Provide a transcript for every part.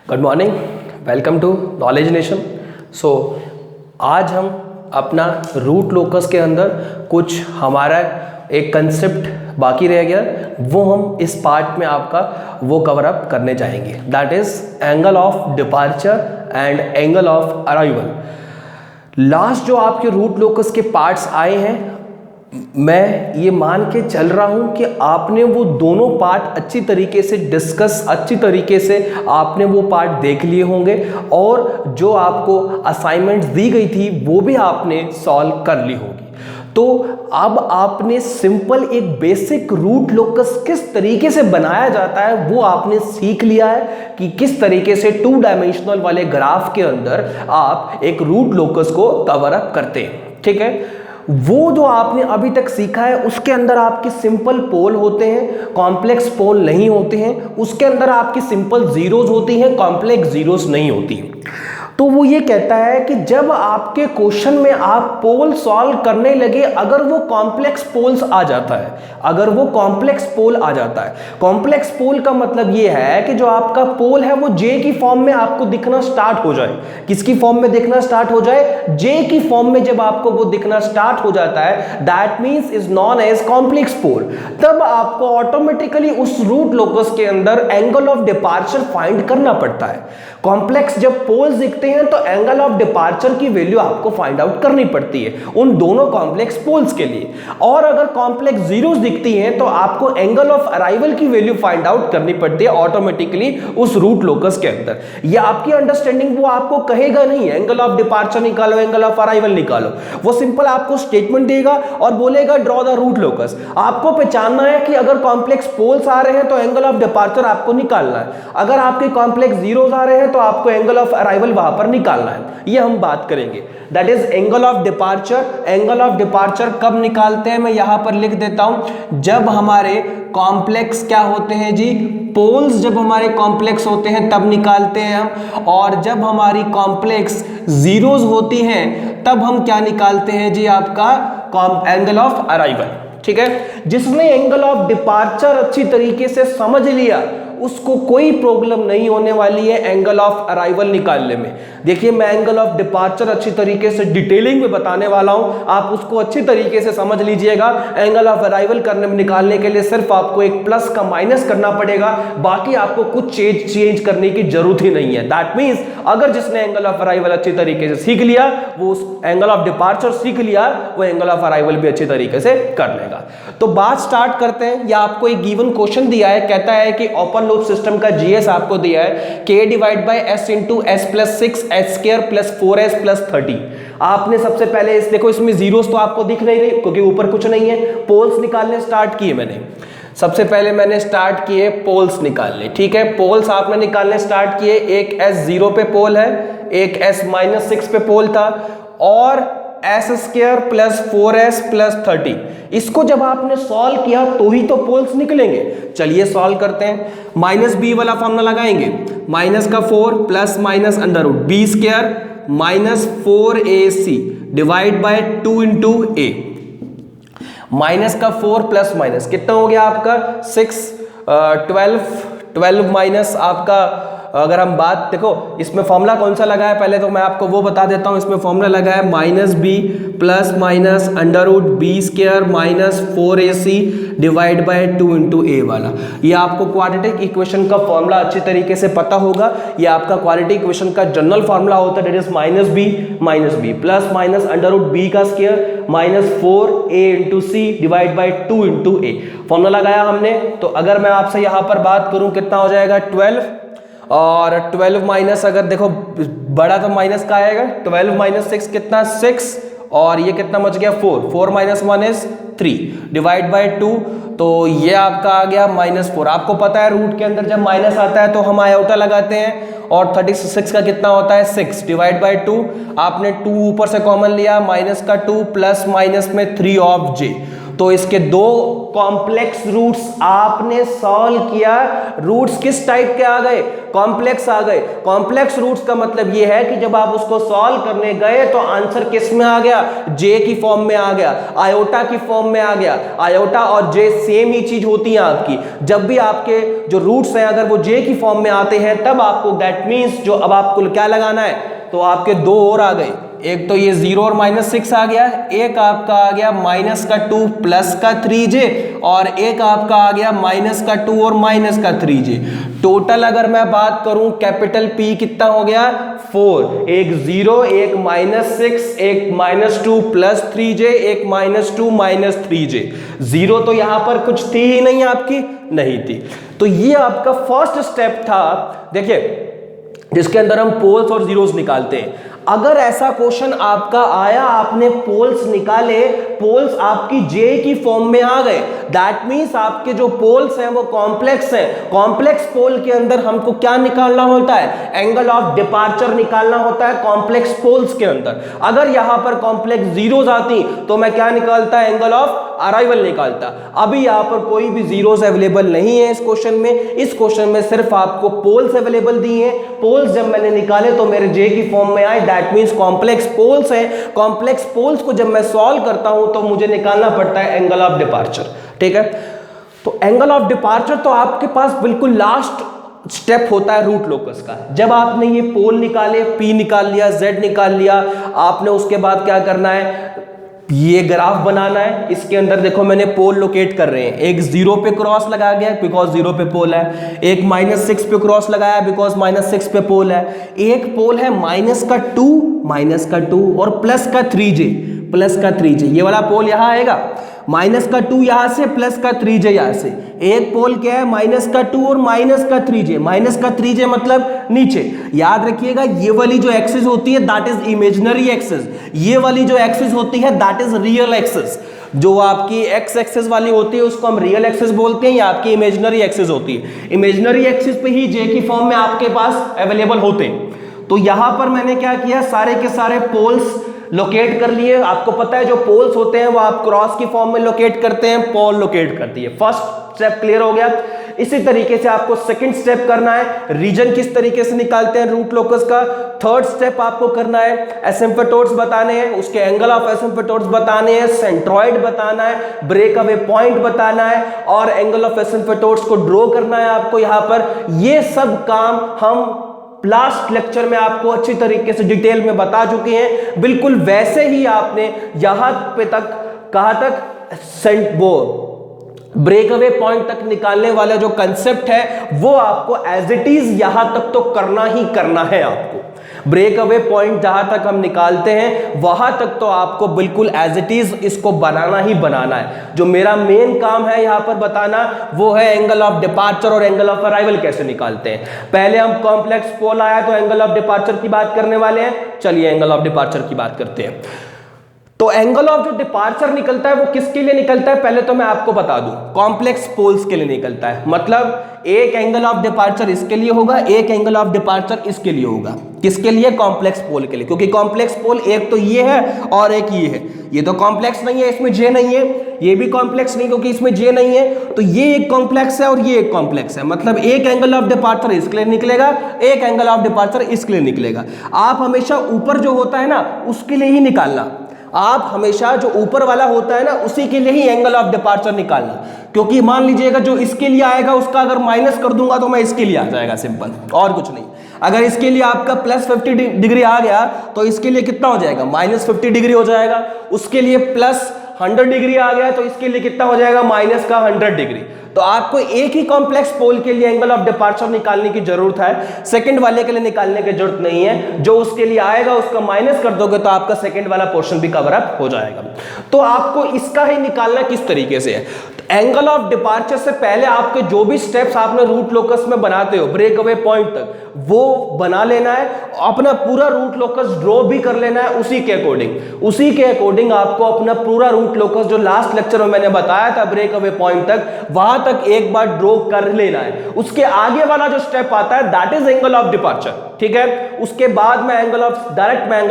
Good morning, welcome to Knowledge Nation. So आज हम अपना रूट लोकस के अंदर कुछ हमारा एक कंसेप्ट बाकी रह गया, वो हम इस पार्ट में आपका वो कवर अप करने जाएंगे, that is angle of departure and angle of arrival. Last जो आपके रूट लोकस के पार्ट्स आए हैं, मैं ये मान के चल रहा हूं कि आपने वो दोनों पार्ट अच्छी तरीके से डिस्कस, अच्छी तरीके से आपने वो पार्ट देख लिए होंगे और जो आपको असाइनमेंट्स दी गई थी वो भी आपने सॉल्व कर ली होगी। तो अब आपने सिंपल एक बेसिक रूट लोकस किस तरीके से बनाया जाता है वो आपने सीख लिया है कि किस तरीके से 2 डायमेंशनल वाले ग्राफ के अंदर आप एक रूट लोकस को कवर अप करते हैं। ठीक है, वो जो आपने अभी तक सीखा है उसके अंदर आपके सिंपल पोल होते हैं, कॉम्प्लेक्स पोल नहीं होते हैं। उसके अंदर आपकी सिंपल जीरोज होती हैं, कॉम्प्लेक्स जीरोज नहीं होती हैं। तो वो ये कहता है कि जब आपके क्वेश्चन में आप पोल सॉल्व करने लगे, अगर वो कॉम्प्लेक्स पोल्स आ जाता है, अगर वो कॉम्प्लेक्स पोल आ जाता है, कॉम्प्लेक्स पोल का मतलब ये है कि जो आपका पोल है वो जे की फॉर्म में आपको दिखना स्टार्ट हो जाए। किसकी फॉर्म में दिखना स्टार्ट हो जाए? जे की फॉर्म में जब आपको वो दिखना स्टार्ट हो जाता है, that means is known as complex pole. तब आपको ऑटोमेटिकली उस रूट लोकस के अंदर एंगल ऑफ डिपार्चर फाइंड करना पड़ता है। कॉम्प्लेक्स जब पोल्स दिखते हैं तो एंगल ऑफ डिपार्चर की वैल्यू आपको फाइंड आउट करनी पड़ती है उन दोनों कॉम्प्लेक्स पोल्स के लिए। और अगर कॉम्प्लेक्स जीरोस दिखती हैं तो आपको एंगल ऑफ अराइवल की वैल्यू फाइंड आउट करनी पड़ती है ऑटोमेटिकली उस रूट लोकस के अंदर। ये आपकी अंडरस्टैंडिंग वो आपको कहेगा नहीं एंगल ऑफ डिपार्चर निकालो, एंगल ऑफ अराइवल निकालो। वो सिंपल आपको स्टेटमेंट देगा और बोलेगा ड्रॉ द रूट लोकस। आपको पहचानना है कि अगर कॉम्प्लेक्स पोल्स आ रहे हैं तो एंगल ऑफ डिपार्चर आपको निकालना है, अगर आपके कॉम्प्लेक्स जीरोस आ रहे हैं तो आपको एंगल ऑफ अराइवल वहां पर निकालना है। ये हम बात करेंगे, that is angle of departure. Angle of departure कब निकालते हैं मैं यहां पर लिख देता हूं, जब हमारे कॉम्प्लेक्स क्या होते हैं जी, पोल्स जब हमारे कॉम्प्लेक्स होते हैं तब निकालते हैं हम, और जब हमारी कॉम्प्लेक्स जीरोस होती हैं तब हम क्या निकालते हैं जी, आपका एंगल ऑफ अराइवल। ठीक है, जिसने एंगल ऑफ डिपार्चर अच्छी तरीके से समझ लिया उसको कोई प्रॉब्लम नहीं होने वाली है एंगल ऑफ अराइवल निकालने में। देखिए, मैं एंगल ऑफ डिपार्चर अच्छी तरीके से डिटेलिंग में बताने वाला हूं, आप उसको अच्छी तरीके से समझ लीजिएगा। एंगल ऑफ अराइवल करने में निकालने के लिए सिर्फ आपको एक प्लस का माइनस करना पड़ेगा, बाकी आपको कुछ चेंज करने की जरूरत ही नहीं है। दैट मींस अगर जिसने एंगल ऑफ अराइवल अच्छी तरीके से सीख लिया, वो एंगल ऑफ डिपार्चर सीख लिया, वो एंगल ऑफ अराइवल भी अच्छी तरीके से कर लेगा। तो बात स्टार्ट करते हैं। या आपको एक गिवन क्वेश्चन दिया है, कहता है कि ओपन लूप सिस्टम का जीएस आपको दिया है k divide by s into S plus 6 H square plus 4s plus 30। आपने सबसे पहले देखो इसमें जीरोस तो आपको दिख नहीं रही क्योंकि ऊपर कुछ नहीं है। पोल्स निकालने स्टार्ट किए मैंने, सबसे पहले मैंने स्टार्ट किए पोल्स निकालने। ठीक है, पोल्स आपने निकालने स्टार्ट किए। एक s0 पे पोल है, एक s-6 पे पोल था, और S square plus 4s plus 30। इसको जब आपने सॉल्व किया तो ही तो पोल्स निकलेंगे। चलिए सॉल्व करते हैं। माइनस बी वाला फॉर्मूला लगाएंगे, माइनस का 4 plus minus under root B square minus 4ac divide by 2 into A. Minus का 4 प्लस माइनस कितना हो गया आपका 6, 12 माइनस आपका, अगर हम बात देखो इसमें फॉर्मूला कौन सा लगा है पहले तो मैं आपको वो बता देता हूं। इसमें फॉर्मूला लगा है minus B plus minus under root B square minus 4ac divide by 2 into A वाला। ये आपको क्वाड्रेटिक इक्वेशन का फॉर्मूला अच्छी तरीके से पता होगा। ये आपका क्वाड्रेटिक इक्वेशन का जनरल फॉर्मूला होता है, that is minus B plus minus under root B का square minus 4a into C divide by 2 into A. Formula लगाया हमने। तो अगर मैं आपसे यहां पर बात करूं कितना हो जाएगा 12, और 12 माइनस, अगर देखो बड़ा तो माइनस का आएगा, 12 माइनस 6 कितना 6, और ये कितना बच गया 4 माइनस 1 इज 3 डिवाइड बाय 2। तो ये आपका आ गया -4। आपको पता है रूट के अंदर जब माइनस आता है तो हम आयोटा लगाते हैं, और 36 का कितना होता है 6 डिवाइड बाय 2। आपने 2 ऊपर से कॉमन लिया, माइनस का 2 प्लस माइनस में 3 ऑफ j। तो इसके दो कॉम्प्लेक्स रूट्स आपने सॉल्व किया, रूट्स किस टाइप के आ गए, कॉम्प्लेक्स आ गए। कॉम्प्लेक्स रूट्स का मतलब ये है कि जब आप उसको सॉल्व करने गए तो आंसर किस में आ गया, जे की फॉर्म में आ गया, आयोटा की फॉर्म में आ गया। आयोटा और जे सेम ही चीज होती है आपकी, जब भी आपके जो रूट्स हैं अगर वो जे की फॉर्म में आते हैं तब आपको दैट मीन्स जो अब आपको क्या लगाना है, तो आपके दो और आ गए, एक तो ये 0 और -6 आ गया, एक आपका आ गया -2 प्लस का 3j और एक आपका आ गया -2 और -3j। टोटल अगर मैं बात करूं कैपिटल P कितना हो गया 4, एक 0 एक -6 एक -2 प्लस 3j एक -2 3j। 0 तो यहां पर कुछ थी ही नहीं, आपकी नहीं थी। तो ये आपका फर्स्ट स्टेप था, देखिए, जिसके अंदर हम पोल्स और जीरोस निकालते हैं। अगर ऐसा क्वेश्चन आपका आया, आपने पोल्स निकाले, पोल्स आपकी जे की फॉर्म में आ गए, दैट मींस आपके जो पोल्स हैं वो कॉम्प्लेक्स हैं। कॉम्प्लेक्स पोल के अंदर हमको क्या निकालना होता है, एंगल ऑफ डिपार्चर निकालना होता है कॉम्प्लेक्स पोल्स के अंदर। अगर यहां पर कॉम्प्लेक्स जीरोस आती तो मैं क्या निकालता, एंगल ऑफ अराइवल निकालता। अभी यहां पर कोई भी जीरोस अवेलेबल नहीं है इस क्वेश्चन में। इस क्वेश्चन में सिर्फ आपको पोल्स अवेलेबल दी हैं। पोल्स जब मैंने निकाले तो मेरे जे की फॉर्म में आए, दैट मींस कॉम्प्लेक्स पोल्स हैं। कॉम्प्लेक्स पोल्स को जब मैं सॉल्व करता हूं तो मुझे निकालना पड़ता है एंगल ऑफ डिपार्चर, ठीक है। तो एंगल ऑफ डिपार्चर तो आपके पास बिल्कुल लास्ट स्टेप होता है रूट लोकस का। जब आपने ये पोल निकाले, P निकाल लिया, Z निकाल लिया, आपने उसके बाद क्या करना है, ये ग्राफ बनाना है। इसके अंदर देखो मैंने पोल लोकेट कर रहे हैं, एक 0 पे क्रॉस लगा गया बिकॉज 0 पे पोल है, एक -6 पे क्रॉस लगाया बिकॉज -6 पे पोल है, एक पोल है -2 और प्लस का 3j, ये वाला पोल यहां आएगा, -2 यहां से, +3j यहां से। एक पोल क्या है, -2 और -3j मतलब नीचे। याद रखिएगा ये वाली जो एक्सिस होती है दैट इज इमेजिनरी एक्सिस, ये वाली जो एक्सिस होती है दैट इज रियल एक्सिस। जो आपकी एक्स एक्सिस वाली होती है उसको हम रियल एक्सिस बोलते हैं, या आपकी इमेजिनरी एक्सिस होती है। इमेजिनरी एक्सिस पे ही जे की फॉर्म में आपके पास अवेलेबल होते हैं। तो यहां पर मैंने क्या किया, सारे के सारे पोल्स लोकेट कर लिए। आपको पता है जो पोल्स होते हैं वो आप क्रॉस की फॉर्म में लोकेट करते हैं, पोल लोकेट करती है। फर्स्ट स्टेप क्लियर हो गया। इसी तरीके से आपको सेकंड स्टेप करना है, रीजन किस तरीके से निकालते हैं रूट लोकस का। थर्ड स्टेप आपको करना है, एसिम्पटोड्स बताने हैं, उसके एंगल ऑफ एसिम्पटोड्स बताने हैं, सेंट्रॉइड बताना है, ब्रेक अवे पॉइंट बताना है और एंगल ऑफ एसिम्पटोड्स को ड्रॉ करना है आपको यहां पर। ये सब काम हम लास्ट लेक्चर में आपको अच्छी तरीके से डिटेल में बता चुके हैं। बिल्कुल वैसे ही आपने यहां पे तक कहां तक वो ब्रेक अवे पॉइंट तक निकालने वाला जो कंसेप्ट है वो आपको एज इट इज यहां तक तो करना ही करना है। आपको ब्रेक अवे पॉइंट जहां तक हम निकालते हैं वहां तक तो आपको बिल्कुल एज इट इज इसको बनाना ही बनाना है। जो मेरा मेन काम है यहां पर बताना वो है एंगल ऑफ डिपार्चर और एंगल ऑफ अराइवल कैसे निकालते हैं। पहले हम कॉम्प्लेक्स पोल आया तो एंगल ऑफ डिपार्चर की बात करने वाले हैं। चलिए एंगल ऑफ डिपार्चर की बात करते हैं। तो एंगल ऑफ जो डिपार्चर निकलता है वो किसके लिए निकलता है, पहले तो मैं आपको बता दूं, कॉम्प्लेक्स पोल्स के लिए निकलता है। मतलब एक एंगल ऑफ डिपार्चर इसके लिए होगा, एक एंगल ऑफ डिपार्चर इसके लिए होगा। किसके लिए, कॉम्प्लेक्स पोल के लिए, क्योंकि कॉम्प्लेक्स पोल एक तो ये है और एक ये है। ये तो कॉम्प्लेक्स नहीं है, इसमें जे नहीं है, ये भी कॉम्प्लेक्स नहीं क्योंकि इसमें जे नहीं है। तो ये एक कॉम्प्लेक्स है और ये एक कॉम्प्लेक्स है। मतलब एक एंगल ऑफ डिपार्चर इसके लिए निकलेगा, एक एंगल ऑफ डिपार्चर इसके लिए निकलेगा। आप हमेशा ऊपर जो होता है ना उसके लिए ही निकालना, आप हमेशा जो ऊपर वाला होता है ना उसी के लिए ही एंगल ऑफ डिपार्चर निकालना। क्योंकि मान लीजिएगा जो इसके लिए आएगा उसका अगर माइनस कर दूंगा तो मैं इसके लिए आ जाएगा, सिंपल, और कुछ नहीं। अगर इसके लिए आपका +50 डिग्री आ गया तो इसके लिए कितना हो जाएगा, -50 डिग्री हो जाएगा। उसके लिए +100 डिग्री आ गया तो इसके लिए कितना हो जाएगा, -100 डिग्री। तो आपको एक ही कॉम्प्लेक्स पोल के लिए एंगल ऑफ डिपार्चर निकालने की जरूरत है, सेकंड वाले के लिए निकालने की जरूरत नहीं है। जो उसके लिए आएगा उसका माइनस कर दोगे तो आपका सेकंड वाला पोर्शन भी कवर अप हो जाएगा। तो आपको इसका ही निकालना किस तरीके से है, एंगल ऑफ डिपार्चर से पहले आपके जो भी स्टेप्स आपने रूट लोकस में बनाते हो ब्रेक अवे पॉइंट तक, वो बना लेना है, अपना पूरा रूट लोकस ड्रॉ भी कर लेना है उसी के अकॉर्डिंग आपको अपना पूरा रूट लोकस जो लास्ट लेक्चर में मैंने बताया था ब्रेक अवे पॉइंट तक, वहां तक एक बार ड्रॉ कर लेना है। उसके आगे वाला जो स्टेप आता है that is angle of departure, ठीक है। उसके बाद मैं एंगल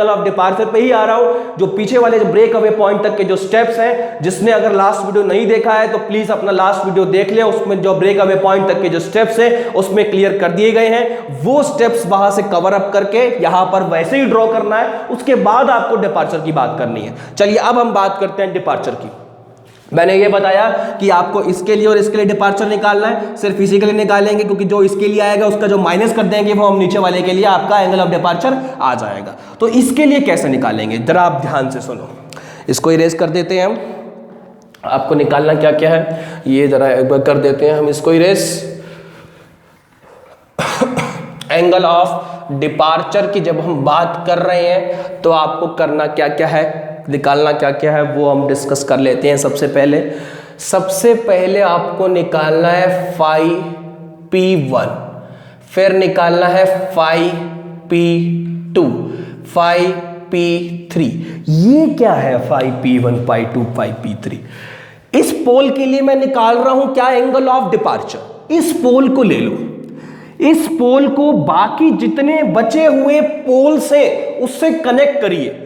ऑफ डिपार्चर पे ही आ रहा हूं। जो पीछे वाले जो ब्रेक अवे पॉइंट तक के जो स्टेप्स हैं, जिसने अगर लास्ट वीडियो नहीं देखा है तो प्लीज अपना लास्ट वीडियो देख ले, उसमें जो ब्रेक अवे पॉइंट तक के जो स्टेप्स हैं उसमें क्लियर कर दिए गए हैं। वो स्टेप्स वहां से कवर अप करके यहां पर वैसे ही ड्रॉ करना है, उसके बाद आपको डिपार्चर की बात करनी है। चलिए अब हम बात करते हैं डिपार्चर की। मैंने ये बताया कि आपको इसके लिए और इसके लिए डिपार्चर निकालना है, सिर्फ इसी के लिए निकालेंगे क्योंकि जो इसके लिए आएगा उसका जो माइनस कर देंगे वो हम नीचे वाले के लिए आपका एंगल ऑफ डिपार्चर आ जाएगा। तो इसके लिए कैसे निकालेंगे जरा आप ध्यान से सुनो। इसको इरेज कर देते हैं हम, आपको निकालना क्या क्या है ये जरा एक बार कर देते हैं हम इसको इरेज। एंगल ऑफ डिपार्चर की जब हम बात कर रहे हैं तो आपको करना क्या क्या है, निकालना क्या क्या है वो हम डिस्कस कर लेते हैं। सबसे पहले आपको निकालना है फाई P1, फिर निकालना है फाई P2, फाई P3। ये क्या है phi P1, phi P2, phi P3? इस पोल के लिए मैं निकाल रहा हूं क्या, एंगल ऑफ डिपार्चर। इस पोल को ले लो, इस पोल को बाकी जितने बचे हुए पोल से उससे कनेक्ट करिए।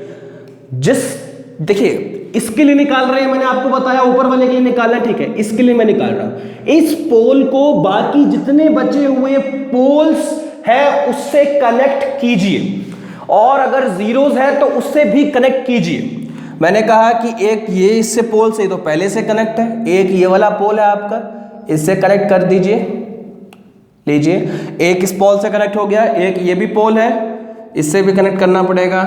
देखिए इसके लिए निकाल रहे हैं, मैंने आपको बताया ऊपर वाले के लिए निकालना है, ठीक है। इसके लिए मैं निकाल रहा हूं इस पोल को बाकी जितने बचे हुए पोल्स है उससे कनेक्ट कीजिए, और अगर जीरोस है तो उससे भी कनेक्ट कीजिए। मैंने कहा कि एक ये इससे पोल से तो पहले से कनेक्ट है, एक ये वाला पोल है आपका, इससे कनेक्ट कर दीजिए। लीजिए एक इस पोल से कनेक्ट हो गया, एक ये भी पोल है इससे भी कनेक्ट करना पड़ेगा,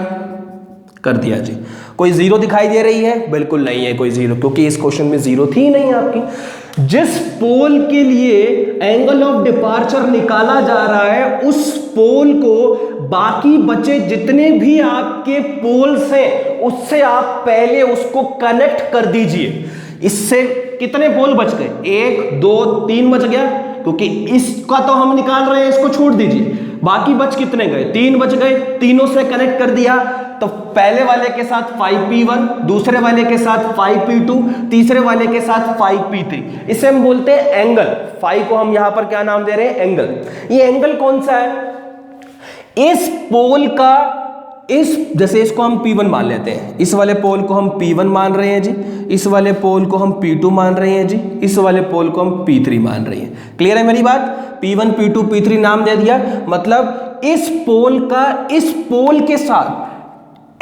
कर दिया जी। कोई जीरो दिखाई दे रही है? बिल्कुल नहीं है कोई जीरो, क्योंकि इस क्वेश्चन में जीरो थी नहीं आपकी। जिस पोल के लिए एंगल ऑफ डिपार्चर निकाला जा रहा है उस पोल को बाकी बचे जितने भी आपके पोल्स हैं उससे आप पहले उसको कनेक्ट कर दीजिए। इससे कितने पोल बच गए? 1 2 3 बच गया, क्योंकि इसका तो हम निकाल रहे हैं, इसको छोड़ दीजिए। बाकी बच कितने गए? 3 बच गए, तीनों से कनेक्ट कर दिया। तो पहले वाले के साथ 5P1, दूसरे वाले के साथ 5P2, तीसरे वाले के साथ 5P3। इसे हम बोलते हैं एंगल। 5 को हम यहां पर क्या नाम दे रहे हैं? एंगल। ये एंगल कौन सा है? इस पोल का, जैसे इसको हम P1 मान लेते हैं, इस वाले पोल को हम P1 मान रहे हैं जी, इस वाले पोल को हम P2 मान रहे हैं जी, इस वाले पोल को हम P3 मान रहे हैं। क्लियर है मेरी बात? P1 P2 P3 नाम दे दिया, मतलब इस पोल का इस पोल के साथ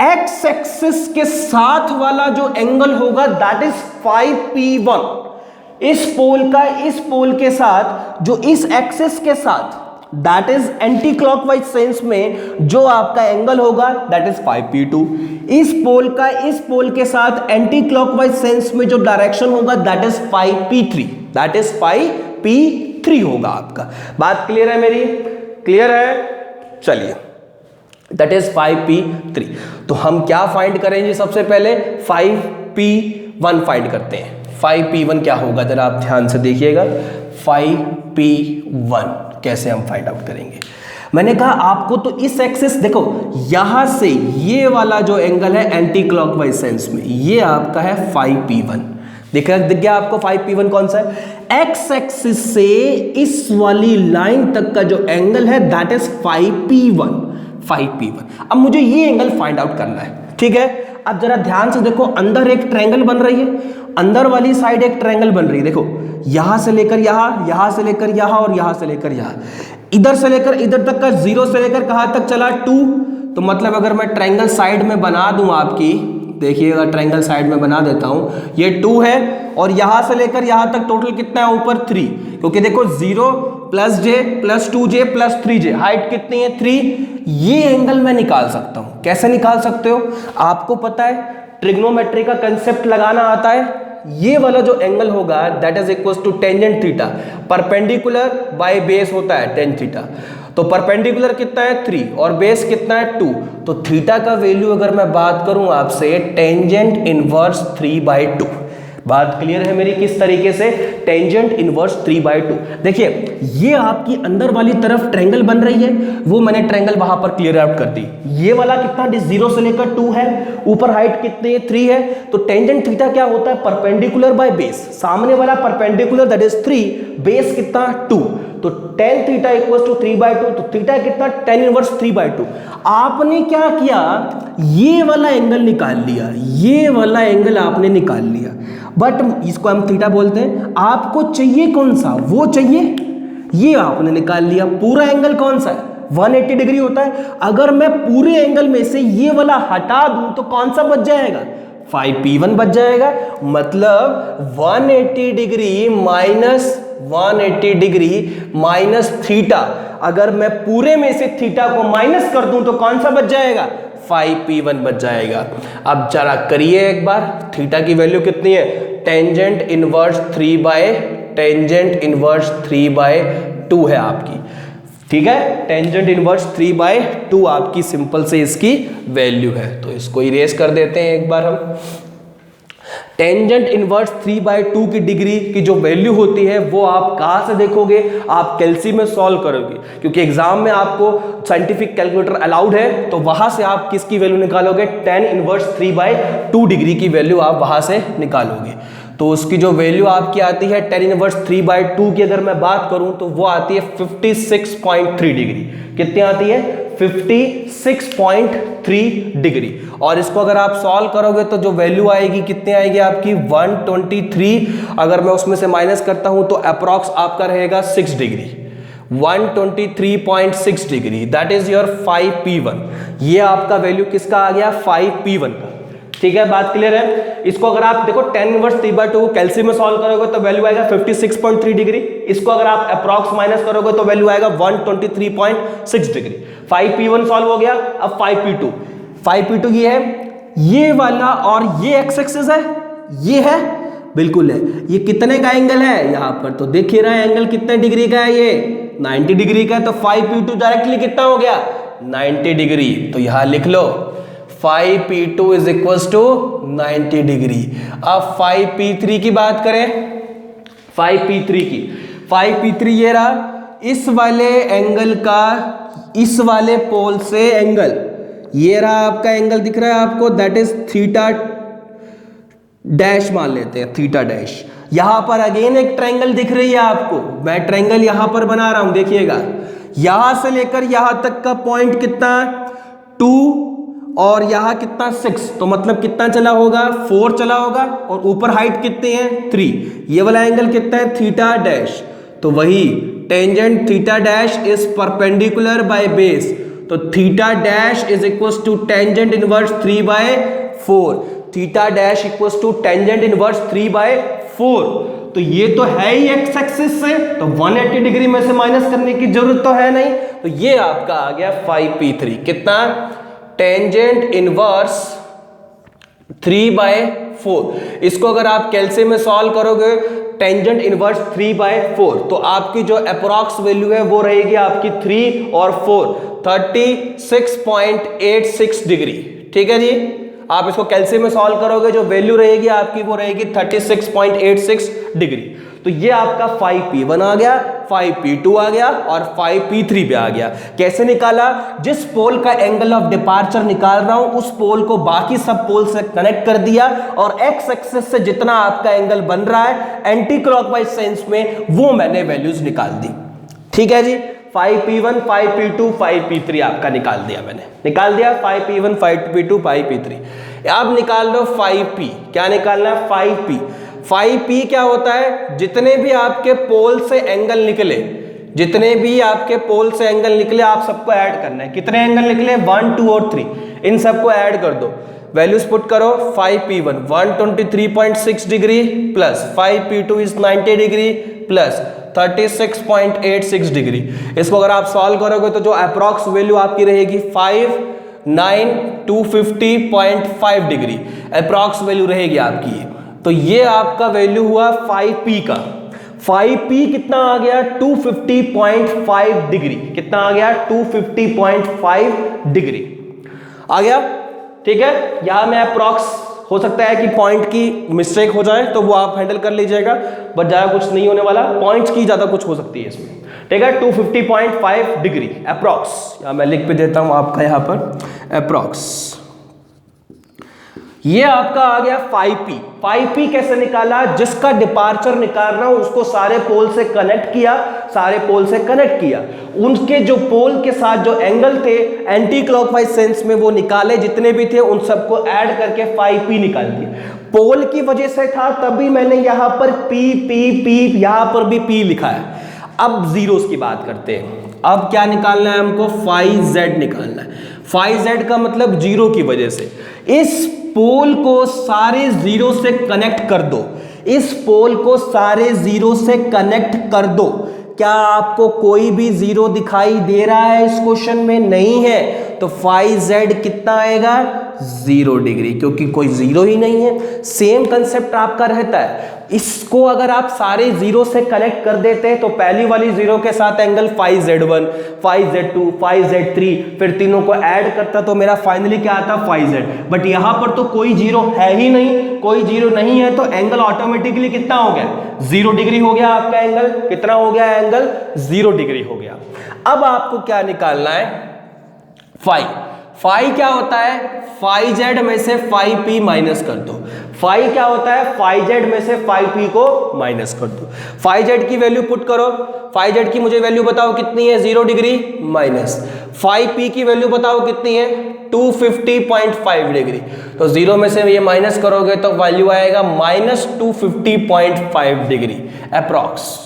एक्स एक्सिस के साथ वाला जो एंगल होगा दैट इज 5P1। इस पोल का इस पोल के साथ जो इस एक्सिस के साथ that is anti clockwise sense में जो आपका एंगल होगा दैट इज 5P2। इस पोल का इस पोल के साथ एंटी क्लॉकवाइज सेंस में जो डायरेक्शन होगा that is 5P3, that is 5P3 होगा आपका। बात क्लियर है मेरी? क्लियर है? चलिए, दैट इज 5P3। तो हम क्या फाइंड करेंगे? सबसे पहले 5P1 फाइंड करते हैं। 5P1 क्या होगा जरा आप ध्यान से देखिएगा। 5P1 कैसे हम फाइंड आउट करेंगे? मैंने कहा आपको तो इस एक्सिस, देखो यहां से ये वाला जो एंगल है एंटी क्लॉकवाइज सेंस में, ये आपका है 5P1। दिख गया आपको 5P1 कौन सा है? एक्स एक्सिस से इस वाली लाइन तक का जो एंगल है दैट इज 5P1। अब मुझे ये एंगल फाइंड आउट करना है, ठीक है। अब जरा ध्यान से देखो, अंदर एक ट्रायंगल बन रही है, अंदर वाली साइड एक ट्रायंगल बन रही है। देखो यहां से लेकर यहां, यहां से लेकर यहां और यहां से लेकर यहां, इधर से लेकर इधर तक का 0 से लेकर कहां तक चला? 2। तो मतलब अगर मैं ट्रायंगल साइड में बना दूं आपकी, देखिएगा ट्रायंगल साइड में बना देता हूं, ये 2 है और यहां से लेकर यहां तक टोटल कितना है? ऊपर 3, क्योंकि देखो 0 plus j plus 2j plus 3j, height कितनी है? 3। ये एंगल मैं निकाल सकता हूं। कैसे निकाल सकते हो? आपको पता है ट्रिग्नोमेट्री का कंसेप्ट लगाना आता है। ये वाला जो एंगल होगा that is equal to tangent theta, perpendicular by base होता है टेन थीटा। तो परपेंडिकुलर कितना है? 3 और बेस कितना है? 2। तो थीटा का वैल्यू अगर मैं बात करूं आपसे, टेंजेंट इनवर्स 3/2। बात क्लियर है मेरी? किस तरीके से? Tangent inverse 3/2। देखिए ये आपकी अंदर वाली तरफ ट्रायंगल बन रही है, वो मैंने ट्रायंगल वहां पर क्लियर आउट कर दी। ये वाला कितना 0 से लेकर 2 है, ऊपर हाइट कितनी है 3 है, तो टेंजेंट थीटा क्या होता है? परपेंडिकुलर बाय बेस, सामने वाला परपेंडिकुलर दैट इज 3, बेस कितना 2, तो tan थीटा इक्वल्स टू 3/2, तो थीटा कितना? tan inverse 3/2। आपने क्या किया? ये वाला एंगल निकाल लिया, ये वाला एंगल आपने निकाल लिया, बट इसको हम थीटा बोलते हैं। आपको चाहिए कौन सा? वो चाहिए, ये आपने निकाल लिया। पूरा एंगल कौन सा है? 180 डिग्री होता है। अगर मैं पूरे एंगल में से ये वाला हटा दूं तो कौन सा बच जाएगा? 5p1 बच जाएगा। मतलब 180 degree minus 180 degree minus theta, अगर मैं पूरे में से थीटा को माइनस कर दूं तो कौन सा बच जाएगा? 5p1 बच जाएगा। अब जरा करिए एक बार, थीटा की वैल्यू कितनी है? टेंजेंट इनवर्स 3/2 है आपकी, ठीक है? टेंजेंट इनवर्स 3/2 आपकी सिंपल से इसकी वैल्यू है। तो इसको इरेज कर देते हैं एक बार हम। टेंजेंट इनवर्स 3/2 की डिग्री की जो वैल्यू होती है वो आप कहाँ से देखोगे? आप कैलसी में सॉल्व करोगे, क्योंकि एग्जाम में आपको साइंटिफिक कैलकुलेटर अलाउड है, तो वहां से आप किसकी वैल्यू निकालोगे? tan इनवर्स 3/2 डिग्री की वैल्यू आप वहां से निकालोगे। तो उसकी जो वैल्यू आपकी आती है tan इनवर्स 3/2 की, अगर मैं बात करूं तो वो आती है 56.3 डिग्री। कितनी आती है? 56.3 डिग्री। और इसको अगर आप सॉल्व करोगे तो जो वैल्यू आएगी कितनी आएगी आपकी? 123। अगर मैं उसमें से माइनस करता हूं तो अप्रॉक्स आपका रहेगा 6 degree, 123.6 degree, that is your 5p1। ये आपका वैल्यू किसका आ गया? 5p1 का। ठीक है, बात क्लियर है? इसको अगर आप देखो tan इनवर्स 3/2 कैलसी में सॉल्व करोगे तो वैल्यू आएगा 56.3 डिग्री। इसको अगर आप अप्रॉक्स माइनस करोगे तो वैल्यू आएगा 123.6 डिग्री। 5p1 सॉल्व हो गया। अब 5p2 ये है, ये वाला, और ये एक्स एक्सिस है, ये है, बिल्कुल है। ये कितने का एंगल है? यहाँ पर तो देख ही रहा है एंगल कितने डिग्री का है, ये 90 डिग्री का है। तो 5p2 डायरेक्टली कितना हो गया? 90 डिग्री। तो यहां लिख लो 5p2 is equals to 90 degree. अब 5p3 की बात करें, 5p3 ये रहा, इस वाले एंगल का इस वाले पोल से एंगल, ये रहा आपका एंगल दिख रहा है आपको, दैट इज थीटा डैश मान लेते हैं, थीटा डैश। यहां पर अगेन एक ट्रायंगल दिख रही है आपको, मैं ट्रायंगल यहां पर बना रहा हूं, देखिएगा यहां से लेकर यहां तक का पॉइंट कितना? 2 और यहां कितना? 6, तो मतलब कितना चला होगा? 4 चला होगा। और ऊपर हाइट कितनी है? 3। ये वाला एंगल कितना है? Theta dash. तो वही tangent theta dash is perpendicular by base, तो theta dash is equals to tangent inverse 3/4। Theta dash equals to tangent inverse 3/4। तो ये तो है ही एक्स एक्सिस से, तो 180 डिग्री में से माइनस करने की जरूरत तो है नहीं। तो ये आपका आ गया 5p3। कितना? Tangent inverse 3/4। इसको अगर आप कैलसी में सॉल्व करोगे, टेंजेंट इनवर्स 3/4, तो आपकी जो अप्रॉक्स वैल्यू है वो रहेगी आपकी 3 और 4, 36.86 डिग्री। ठीक है जी, आप इसको कैलसी में सॉल्व करोगे, जो वैल्यू रहेगी आपकी वो रहेगी 36.86 डिग्री। तो ये आपका 5p1 आ गया, 5p2 आ गया और 5p3 पे आ गया। कैसे निकाला? जिस पोल का एंगल ऑफ डिपार्चर निकाल रहा हूं उस पोल को बाकी सब पोल से कनेक्ट कर दिया, और एक्स एक्सिस से जितना आपका एंगल बन रहा है एंटी क्लॉकवाइज सेंस में, वो मैंने वैल्यूज निकाल दी। ठीक है जी, 5p1, 5p2, 5p3 आपका निकाल दिया मैंने, निकाल दिया 5p1, 5p2, 5p3। अब निकाल लो 5p। क्या निकालना है? 5p। 5p क्या होता है? जितने भी आपके पोल से एंगल निकले, जितने भी आपके पोल से एंगल निकले आप सबको ऐड करना है। कितने एंगल निकले? 1, 2 और 3, इन सबको ऐड कर दो, वैल्यूज पुट करो। 5p1 123.6 degree plus 5p2 is 90 degree plus 36.86 degree. इसको अगर आप सॉल्व करोगे तो जो अप्रॉक्स वैल्यू आपकी रहेगी 59250.5 डिग्री अप्रॉक्स वैल्यू रहेगी आपकी। तो ये आपका वैल्यू हुआ 5p का। 5p कितना आ गया? 250.5 डिग्री। कितना आ गया? 250.5 डिग्री आ गया। ठीक है, यहां मैं अप्रॉक्स हो सकता है कि पॉइंट की मिस्टेक हो जाए तो वो आप हैंडल कर लीजिएगा, बट ज़्यादा कुछ नहीं होने वाला, पॉइंट्स की ज़्यादा कुछ हो सकती है इसमें, ठीक है। 250.5 डिग्री अप्रॉक्स, या मैं लिख पे देता हूँ आपका यहाँ पर अप्रॉक्स। ये आपका आ गया 5p। 5p कैसे निकाला? जिसका डिपार्चर निकालना हो उसको सारे पोल से कनेक्ट किया, सारे पोल से कनेक्ट किया, उनके जो पोल के साथ जो एंगल थे एंटी क्लॉकवाइज सेंस में वो निकाले, जितने भी थे उन सबको ऐड करके 5p निकाल दिए। पोल की वजह से था तभी मैंने यहां पर p यहां पर भी p लिखा है। अब जीरोस की बात करते हैं। अब क्या निकालना है हमको? 5z निकालना है। 5z का मतलब जीरो की वजह से। इस पोल को सारे जीरो से कनेक्ट कर दो, इस पोल को सारे जीरो से कनेक्ट कर दो। क्या आपको कोई भी जीरो दिखाई दे रहा है इस क्वेश्चन में? नहीं है, तो 5z कितना आएगा? 0 डिग्री, क्योंकि कोई जीरो ही नहीं है। सेम कंसेप्ट आपका रहता है, इसको अगर आप सारे जीरो से कनेक्ट कर देते हैं तो पहली वाली जीरो के साथ एंगल 5z1, 5z2, 5z3, फिर तीनों को ऐड करता तो मेरा फाइनली क्या आता? 5z। बट यहां पर तो कोई जीरो है ही नहीं, कोई जीरो नहीं है, तो एंगल ऑटोमेटिकली कितना हो गया? 0 डिग्री हो गया आपका एंगल। कितना हो गया एंगल? 0 डिग्री हो गया। अब आपको क्या निकालना है? फाई क्या होता है? 5z में से 5p माइनस कर दो। फाई क्या होता है? 5z में से 5p को माइनस कर दो। 5z की वैल्यू पुट करो। 5z की मुझे वैल्यू बताओ कितनी है? 0 डिग्री माइनस 5p की वैल्यू बताओ कितनी है? 250.5 डिग्री। तो 0 में से ये माइनस करोगे तो वैल्यू आएगा -250.5 डिग्री अप्रॉक्स,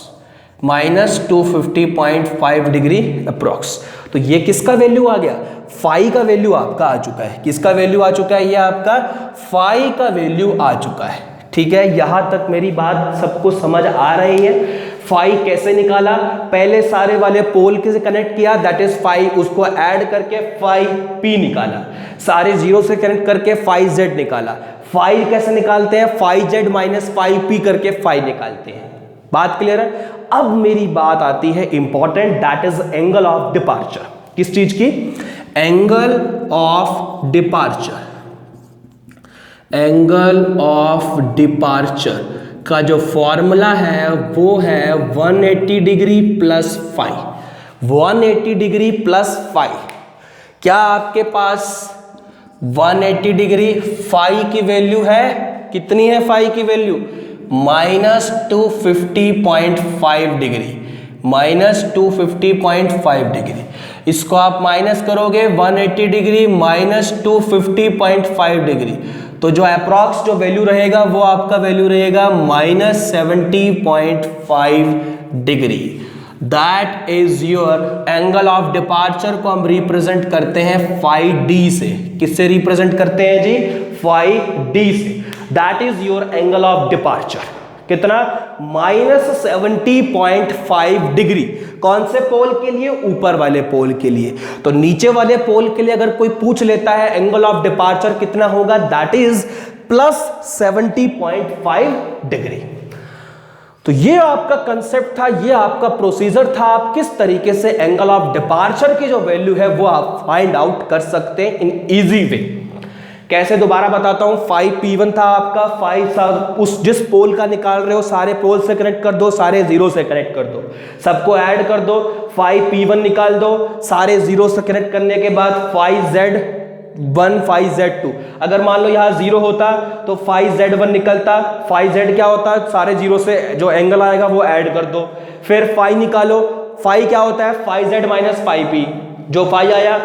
-250.5 डिग्री अप्रॉक्स। तो ये किसका वैल्यू आ गया? फाई का वैल्यू आपका आ चुका है। किसका वैल्यू आ चुका है? ये आपका फाई का वैल्यू आ चुका है। ठीक है, यहां तक मेरी बात सबको समझ आ रही है? फाई कैसे निकाला? पहले सारे वाले पोल के से कनेक्ट किया, दैट इज फाई, उसको ऐड करके 5p निकाला, सारे जीरो से कनेक्ट करके 5z निकाला। फाई कैसे निकालते हैं? 5z माइनस 5p करके फाई निकालते हैं। बात क्लियर है? अब मेरी बात आती है important, that is angle of departure. किस चीज की? Angle of departure. Angle of departure का जो फॉर्मूला है वो है 180 डिग्री प्लस 5। 180 degree plus 5। क्या आपके पास 180 डिग्री फाई की वैल्यू है? कितनी है फाई की वैल्यू? -250.5 degree, -250.5 degree. इसको आप माइनस करोगे 180 डिग्री माइनस 250.5 डिग्री, तो जो अप्रॉक्स जो वैल्यू रहेगा वो आपका वैल्यू रहेगा -70.5 degree. That is your angle of departure को हम रिप्रेजेंट करते हैं फाई डी से। किससे रिप्रेजेंट करते हैं जी? फाई डी से। That is your angle of departure. कितना? -70.5 डिग्री। कौन से पोल के लिए? ऊपर वाले पोल के लिए। तो नीचे वाले पोल के लिए अगर कोई पूछ लेता है एंगल ऑफ डिपार्चर कितना होगा, दैट इज +70.5 डिग्री। तो ये आपका कंसेप्ट था, ये आपका प्रोसीजर था, आप किस तरीके से एंगल ऑफ डिपार्चर की जो वैल्यू है वो आप फाइंड आउट कर सकते हैं इन इजी वे। कैसे? दोबारा बताता हूं। 5p1 था आपका, 5 उस जिस पोल का निकाल रहे हो सारे पोल से कनेक्ट कर दो, सारे जीरो से कनेक्ट कर दो, सबको ऐड कर दो, 5p1 निकाल दो। सारे जीरो से कनेक्ट करने के बाद 5z1 5z2, अगर मान लो यहाँ जीरो होता तो 5z1 निकलता, 5z क्या होता? सारे जीरो से जो एंगल आएगा वो ऐड कर दो, फिर 5 निकालो। 5 क्या होता है? 5z माइनस 5p, जो 5 आया।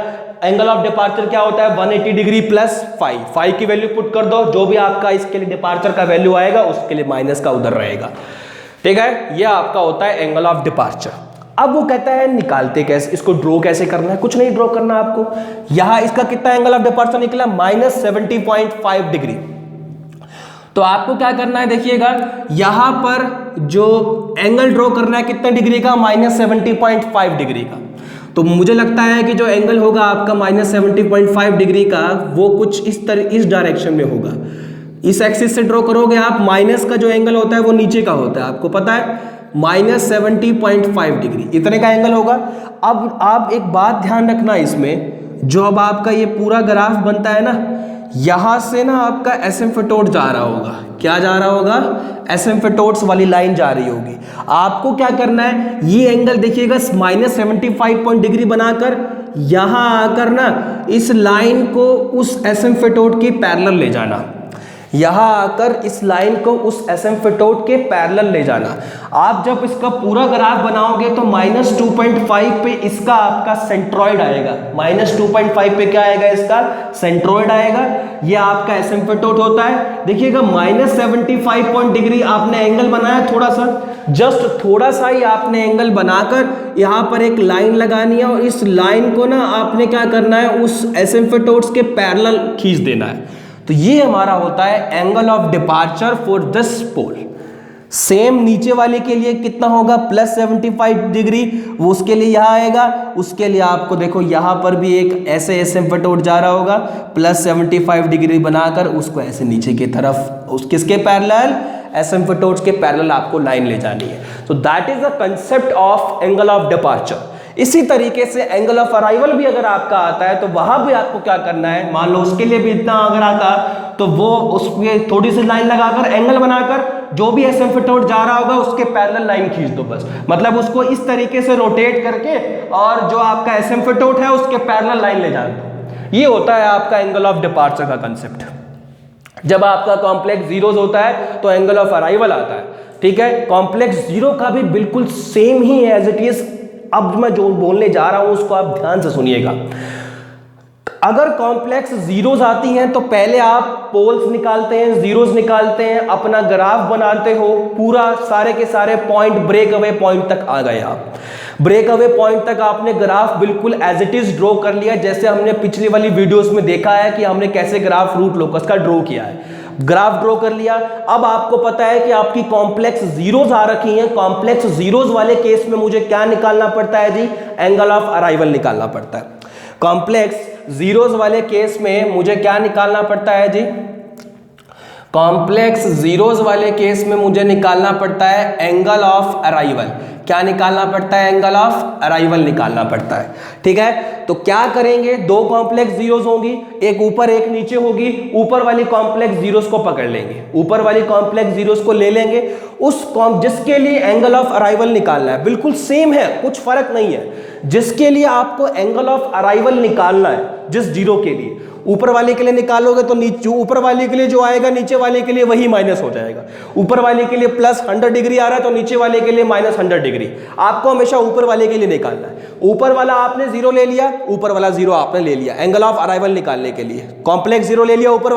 एंगल ऑफ डिपार्चर क्या होता है? 180 डिग्री प्लस 5। 5 की वैल्यू पुट कर दो, जो भी आपका इसके लिए डिपार्चर का वैल्यू आएगा उसके लिए माइनस का उधर रहेगा। ठीक है, ये आपका होता है एंगल ऑफ डिपार्चर। अब वो कहता है निकालते कैसे, इसको ड्रॉ कैसे करना है? कुछ नहीं ड्रॉ करना आपको। यहां इसका कितना एंगल ऑफ डिपार्चर निकला? -70.5 डिग्री। तो आपको क्या करना है? देखिएगा यहां पर जो एंगल ड्रॉ करना है कितने डिग्री का? -70.5 डिग्री का। तो मुझे लगता है कि जो एंगल होगा आपका -70.5 डिग्री का वो कुछ इस डायरेक्शन में होगा। इस एक्सिस से ड्रॉ करोगे आप, माइनस का जो एंगल होता है वो नीचे का होता है, आपको पता है, -70.5 डिग्री इतने का एंगल होगा। अब आप एक बात ध्यान रखना इसमें, जो अब आपका ये पूरा ग्राफ बनता है ना, यहां से ना आपका एसिम्पटोट जा रहा होगा। क्या जा रहा होगा? एसिम्पटोट्स वाली लाइन जा रही होगी। आपको क्या करना है, ये एंगल देखिएगा -75 डिग्री बनाकर यहां आकर ना इस लाइन को उस एसिम्पटोट की पैरेलल ले जाना। यहां आकर इस लाइन को उस एसिम्पटोट के पैरेलल ले जाना। आप जब इसका पूरा ग्राफ बनाओगे तो -2.5 पे इसका आपका सेंट्रॉइड आएगा। -2.5 पे क्या आएगा? इसका सेंट्रॉइड आएगा। ये आपका एसिम्पटोट होता है। देखिएगा -75 डिग्री आपने एंगल बनाया, थोड़ा सा, जस्ट थोड़ा सा ही आपने एंगल बनाकर यहाँ पर एक लाइन लगानी है और इस लाइन को ना आपने क्या करना है, उस एसिम्पटोट्स के पैरेलल खींच देना है। तो ये हमारा होता है angle of departure for this pole. Same नीचे वाले के लिए कितना होगा? +75 डिग्री, वो उसके लिए यहाँ आएगा। उसके लिए आपको देखो यहाँ पर भी एक ऐसे एसिम्पटोट जा रहा होगा, +75 डिग्री बनाकर उसको ऐसे नीचे की तरफ उस किसके पैरेलल? एसिम्पटोट्स के पैरेलल आपको लाइन ले जानी है। तो that is the concept of angle of departure. इसी तरीके से एंगल ऑफ अराइवल भी अगर आपका आता है तो वहां भी आपको क्या करना है, मान लो उसके लिए भी इतना अगर आता तो वो उसमें थोड़ी सी लाइन लगाकर एंगल बनाकर जो भी एसिम्पटोट जा रहा होगा उसके पैरेलल लाइन खींच दो बस। मतलब उसको इस तरीके से रोटेट करके और जो आपका एसिम्पटोट है उसके पैरेलल लाइन ले जाना दो। ये होता है आपका एंगल ऑफ डिपार्चर का कंसेप्ट। जब आपका कॉम्प्लेक्स जीरोस होता है तो एंगल ऑफ अराइवल आता है। ठीक है, कॉम्प्लेक्स जीरो का भी बिल्कुल सेम ही एज इट इज। अब मैं जो बोलने जा रहा हूं उसको आप ध्यान से सुनिएगा। अगर कॉम्प्लेक्स जीरोस आती हैं तो पहले आप पोल्स निकालते हैं, जीरोस निकालते हैं, अपना ग्राफ बनाते हो, पूरा सारे के सारे पॉइंट ब्रेक अवे पॉइंट तक आ गए। आप ब्रेक अवे पॉइंट तक आपने ग्राफ बिल्कुल एज इट इज ड्रॉ कर लिया, जैसे हमने पिछली वाली वीडियोस में देखा है कि हमने कैसे ग्राफ रूट लोकस का ड्रॉ किया है। ग्राफ ड्रॉ कर लिया। अब आपको पता है कि आपकी कॉम्प्लेक्स जीरोस आ रखी हैं। कॉम्प्लेक्स जीरोस वाले केस में मुझे क्या निकालना पड़ता है जी? एंगल ऑफ अराइवल निकालना पड़ता है। कॉम्प्लेक्स जीरोस वाले केस में मुझे क्या निकालना पड़ता है जी? कॉम्प्लेक्स जीरोस वाले केस में मुझे निकालना पड़ता है एंगल ऑफ अराइवल। क्या निकालना पड़ता है? एंगल ऑफ अराइवल निकालना पड़ता है। ठीक है, तो क्या करेंगे? दो कॉम्प्लेक्स जीरोस होंगी, एक ऊपर एक नीचे होगी। ऊपर वाली कॉम्प्लेक्स जीरोस को पकड़ लेंगे, ऊपर वाली कॉम्प्लेक्स जीरोस को ले लेंगे, उस जिसके लिए एंगल ऑफ अराइवल निकालना है। बिल्कुल सेम है, कुछ फर्क नहीं है। जिसके लिए आपको एंगल ऑफ अराइवल निकालना है, जिस जीरो के लिए, ऊपर वाले के लिए निकालोगे तो नीचे ऊपर वाले के लिए जो आएगा नीचे वाले के लिए वही माइनस हो जाएगा। ऊपर वाले के लिए +100 डिग्री आ रहा है तो नीचे वाले के लिए -100 डिग्री। आपको हमेशा ऊपर वाले के लिए निकालना है। ऊपर वाला आपने जीरो ले लिया, ऊपर वाला जीरो आपने ले लिया एंगल ऑफ अराइवल निकालने के लिए। कॉम्प्लेक्स जीरो ले लिया ऊपर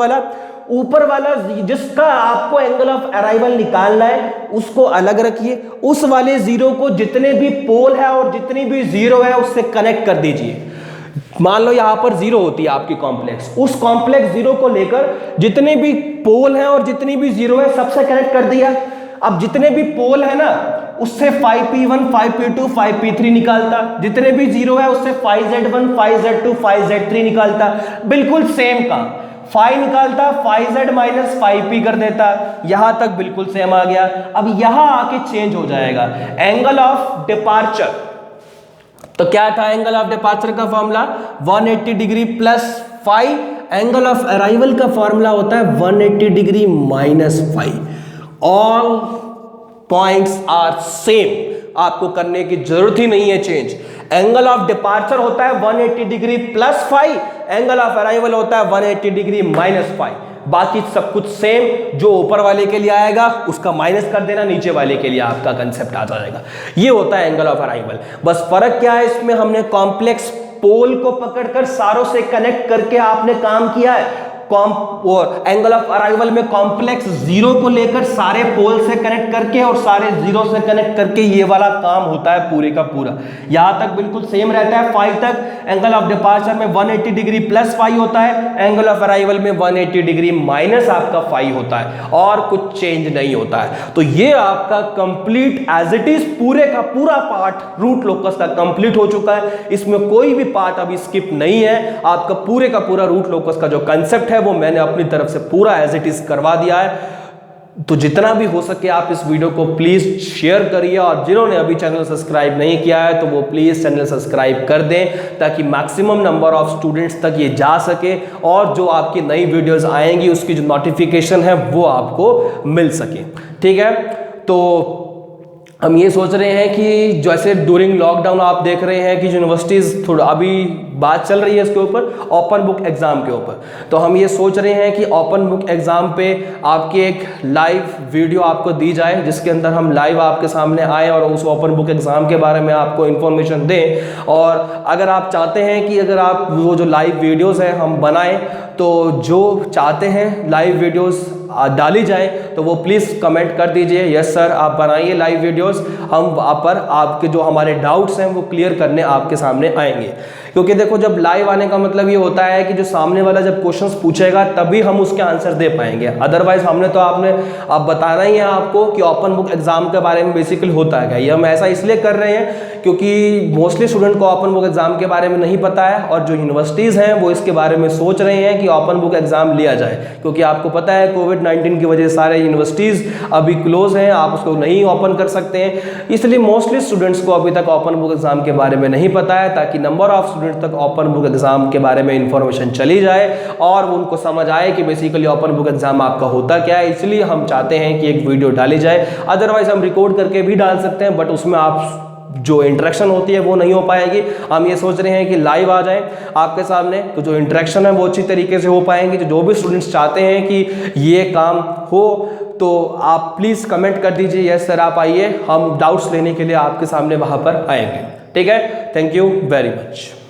वाला जिसका आपको एंगल ऑफ अराइवल निकालना है उसको अलग रखिए। उस वाले जीरो को जितने भी पोल है और जितनी भी जीरो है उससे कनेक्ट कर दीजिए। मान लो यहां पर जीरो होती है आपकी कॉम्प्लेक्स, उस कॉम्प्लेक्स जीरो को लेकर जितने भी पोल हैं और जितनी भी जीरो है सबसे कनेक्ट कर दिया। अब जितने भी पोल है ना उससे 5p1 5p2 5p3 निकालता, जितने भी जीरो है उससे 5z1 5z2 5z3 निकालता। बिल्कुल सेम काम, 5 निकालता 5z माइनस 5p कर देता। यहां तक बिल्कुल सेम आ गया। अब यहां आके चेंज हो जाएगा एंगल ऑफ डिपार्चर। तो क्या था एंगल ऑफ डिपार्चर का formula? 180 degree +5। Angle of arrival का फॉर्मूला होता है 180 degree -5। All points are same, आपको करने की जरूरत ही नहीं है चेंज। एंगल ऑफ डिपार्चर होता है 180 डिग्री +5, एंगल ऑफ अराइवल होता है 180 डिग्री -5। बाकी सब कुछ सेम, जो ऊपर वाले के लिए आएगा उसका माइनस कर देना, नीचे वाले के लिए आपका कंसेप्ट आ जाएगा। ये होता है एंगल ऑफ अराइवल। बस फर्क क्या है इसमें, हमने कॉम्प्लेक्स पोल को पकड़कर सारों से कनेक्ट करके आपने काम किया है। एंगल ऑफ अराइवल में कॉम्प्लेक्स जीरो को लेकर सारे पोल से कनेक्ट करके और सारे जीरो से कनेक्ट करके ये वाला काम होता है पूरे का पूरा। यहां तक बिल्कुल सेम रहता है 5 तक। एंगल ऑफ डिपार्चर में 180 डिग्री +5 होता है, एंगल ऑफ अराइवल में 180 डिग्री माइनस आपका 5 होता है, और कुछ चेंज नहीं होता है। तो ये आपका कंप्लीट एज इट इज पूरे का पूरा पार्ट रूट लोकस का कंप्लीट हो चुका है। इसमें कोई भी पार्ट अभी स्किप नहीं है। आपका पूरे का पूरा रूट लोकस का जो कंसेप्ट है वो मैंने अपनी तरफ से पूरा एज इट इज करवा दिया है। तो जितना भी हो सके आप इस वीडियो को प्लीज़ शेयर करिए, और जिन्होंने अभी चैनल सब्सक्राइब नहीं किया है तो वो प्लीज़ चैनल सब्सक्राइब कर दें ताकि मैक्सिमम नंबर ऑफ स्टूडेंट्स तक ये जा सके, और जो आपकी नई वीडियोस आएंगी उसकी जो नोटिफिकेशन है वो आपको मिल सके। ठीक है, तो हम ये सोच रहे हैं कि जैसे ड्यूरिंग लॉकडाउन आप देख रहे हैं कि यूनिवर्सिटीज़ थोड़ा अभी बात चल रही है इसके ऊपर, ओपन बुक एग्ज़ाम के ऊपर, तो हम ये सोच रहे हैं कि ओपन बुक एग्ज़ाम पे आपकी एक लाइव वीडियो आपको दी जाए जिसके अंदर हम लाइव आपके सामने आए और उस ओपन बुक एग्ज़ाम के बारे में आपको इन्फॉर्मेशन दें। और अगर आप चाहते हैं कि अगर आप वो जो लाइव वीडियोज़ हैं हम बनाएं, तो जो चाहते हैं लाइव वीडियोस डाली जाए तो वो प्लीज़ कमेंट कर दीजिए, यस सर आप बनाइए लाइव वीडियोस, हम वहाँ पर आपके जो हमारे डाउट्स हैं वो क्लियर करने आपके सामने आएंगे। क्योंकि देखो जब लाइव आने का मतलब ये होता है कि जो सामने वाला जब क्वेश्चंस पूछेगा तभी हम उसके आंसर दे पाएंगे, अदरवाइज हमने तो अब बताना ही है आपको कि ओपन बुक एग्जाम के बारे में बेसिकली होता है क्या। ये हम ऐसा इसलिए कर रहे हैं क्योंकि मोस्टली स्टूडेंट को ओपन बुक एग्जाम के बारे में नहीं पता है, और जो यूनिवर्सिटीज़ हैं वो इसके बारे में सोच रहे हैं कि ओपन बुक एग्जाम लिया जाए, क्योंकि आपको पता है कोविड-19 की वजह से सारे यूनिवर्सिटीज़ अभी क्लोज हैं, आप उसको नहीं ओपन कर सकते हैं, इसलिए मोस्टली स्टूडेंट्स को अभी तक ओपन बुक एग्जाम के बारे में नहीं पता है, ताकि नंबर ऑफ स्टूडेंट तक ओपन बुक एग्जाम के बारे में इंफॉर्मेशन चली जाए और उनको समझ आए कि बेसिकली ओपन बुक एग्जाम आपका होता क्या है। इसलिए हम चाहते हैं कि एक वीडियो डाली जाए, अदरवाइज हम रिकॉर्ड करके भी डाल सकते हैं बट उसमें आप जो इंटरेक्शन होती है वो नहीं हो पाएगी। हम ये सोच रहे हैं कि लाइव आ जाएं आपके सामने, तो जो इंटरेक्शन है वो अच्छी तरीके से हो पाएंगे। जो भी स्टूडेंट्स चाहते हैं कि ये काम हो तो आप प्लीज़ कमेंट कर दीजिए, यस सर आप आइए, हम डाउट्स लेने के लिए आपके सामने वहाँ पर आएंगे। ठीक है, थैंक यू वेरी मच।